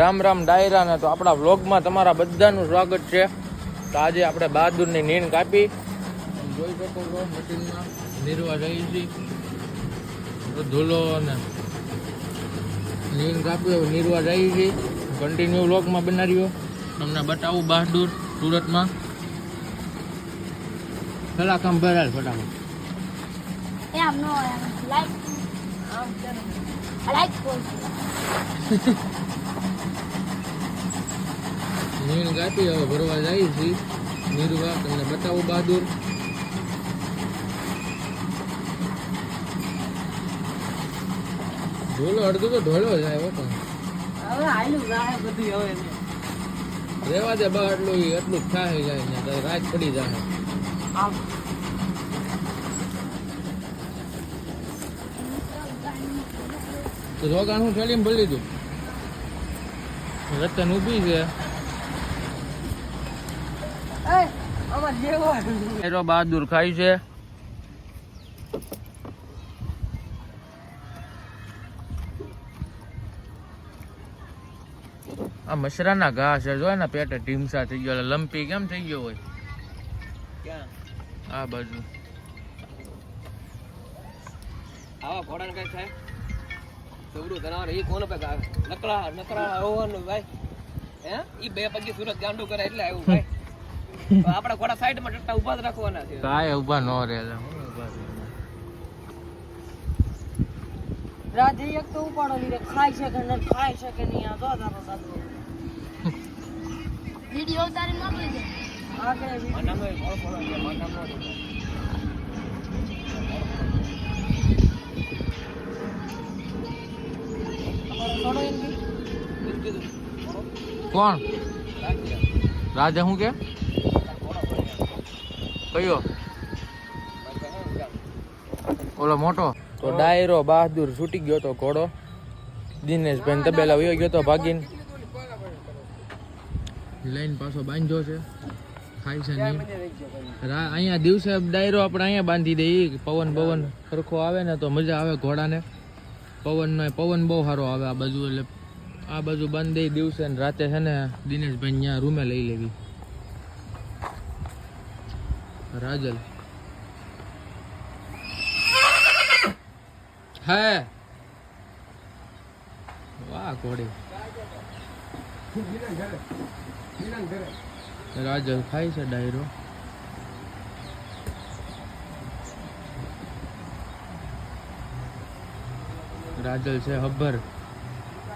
રામ રામ ડાયરા ને. તો આપણા વ્લોગમાં તમારા બધાનું સ્વાગત છે. તો આજે આપણે બહાદુરની નીણ કાપી જોઈ શકો છો. મશીનમાં નીરવા રહી છે ધૂલો અને નીણ કાપી નીરવા રહી છે. કન્ટિન્યુ વ્લોગમાં બનાવ્યો તમને બતાવું બહાદુર સુરતમાં. પેલા કામ ભરાય ફટાફટ. નીણ કાપી હવે ભરવા જાય છે નીરવા. તમને બતાવું બહાદુર. ઢોલો અડધો તો ઢોલો જાય હોતો. રેવા દે બહાર એટલું જ થાય જાય ને રાત પડી જાય. તો રોગાણ હું ચડીને ભરી લીધું. રતન ઊભી છે. બહાદુર ખાય છે. આ મસરાના ઘા છે જો ને પેટે ઢીમસા થઈ ગયો. લંપી કેમ થઈ ગયો હોય આ બાજુ. આવા ઘોડાને કઈ થાય સવડું જનાવર એ કોણ પે નકરા હોવાનું ભાઈ. હે ઈ બે પગી સુરત ગાંડું કરે એટલે આવ્યું ભાઈ. આપડા ઘોડા સાઈડમાં ટટ્ટા ઉભા જ રાખવાના છે. કાય ઉભા ન રહે. રાજે એક તો ઉપાડો લીધે ખાય છે કે ન ખાય છે કે નહીં. આ તો તારો દાદો વિડિયો ઉતારીને મોકલી દે. આગળ માનાનો એક ઓળખો છે માનાનો. કોણ રાજા હું કે કયો ઓલો મોટો. તો ડાયરો બહાદુર છૂટી ગયો તો ઘોડો. દિનેશભાઈ તબેલા વયો ગયો તો ભાગીને લઈને પાછો બાંધ્યો છે. ખાય છે નહીં. અહીંયા દિવસે ડાયરો આપણે અહીંયા બાંધી દઈએ. પવન સરખો આવે ને તો મજા આવે ઘોડાને. પવન બહુ સારો આવે આ બાજુ. એટલે આ બાજુ બાંધી દઈ દિવસે ને રાતે છે ને દિનેશભાઈ ત્યાં રૂમે લઈ લેવી. રાજલ હે વાહ ઘોડી. રાજલ ખાય છે ડાયરો. રાજલ છે હબ્બર.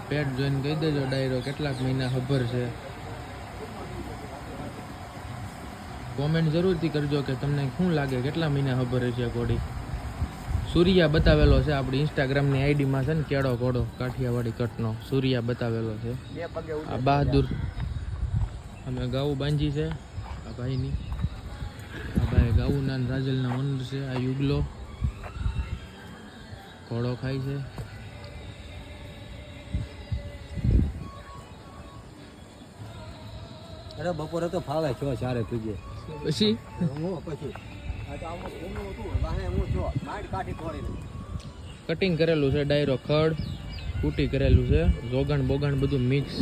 પેટ જોઈને કહી દેજો ડાયરો કેટલાક મહિના હબ્બર છે. કોમેન્ટ જરૂરથી કરજો કે તમને શું લાગે કેટલા મહિના હબ્બર છે ઘોડી. સૂર્યા બતાવેલો છે આપણી ઇન્સ્ટાગ્રામની આઈડીમાં છે ને કેળો ઘોડો કાઠિયાવાડી કટનો સૂર્યા બતાવેલો છે. આ બહાદુર અમે ગાવું બાંધી છે આ ભાઈની. આ ભાઈ ગાવુના રાજલના ઓનર છે. આ યુગલો ઘોડો ખાય છે. અરે બપોરે તો ફાવે છો ચારે તુજે પછી કટિંગ કરેલું છે ડાયરો. ખડ કુટી કરેલું છે. જોગણ બોગણ બધું મિક્સ.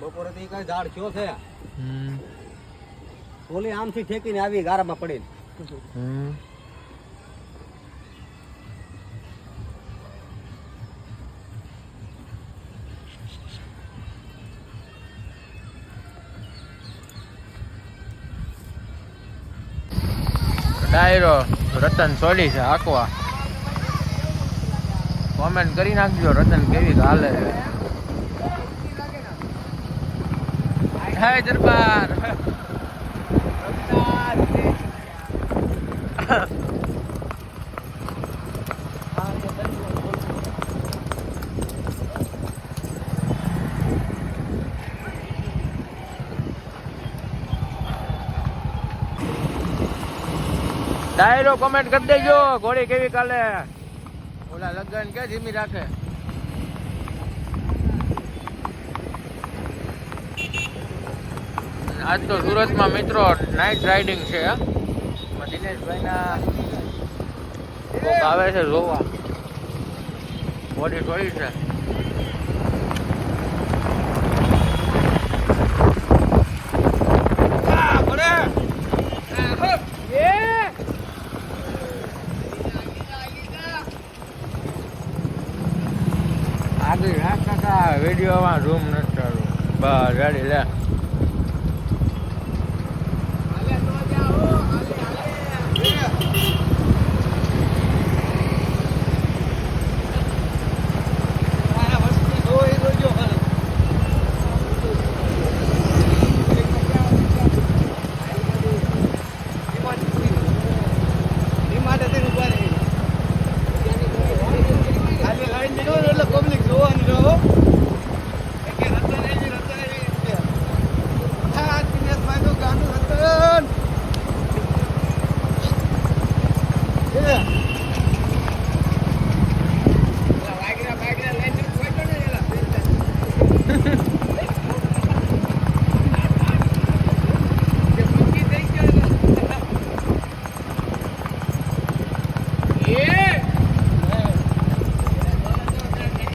બપોરે તો કઈ ઝાડ થયો છે. ઓલી આમથી ઠેકીને આવી ગારામાં પડી. ડાયરો રતન સોલી છે આકવા. કોમેન્ટ કરી નાખજો રતન કેવી હાલે. હે દરબાર ડાયરો કોમેન્ટ કરી દેજો ઘોડી કેવી કાલે. ઓલા લગન કે ધીમી રાખે. આજ તો સુરતમાં મિત્રો નાઇટ રાઇડિંગ છે. દિનેશભાઈના કોક આવે છે જોવા બોડી થોડી છે આગળ રાખતા વિડીયોમાં રૂમ નથી ચાલુ બસ ગાડી લે Yeah.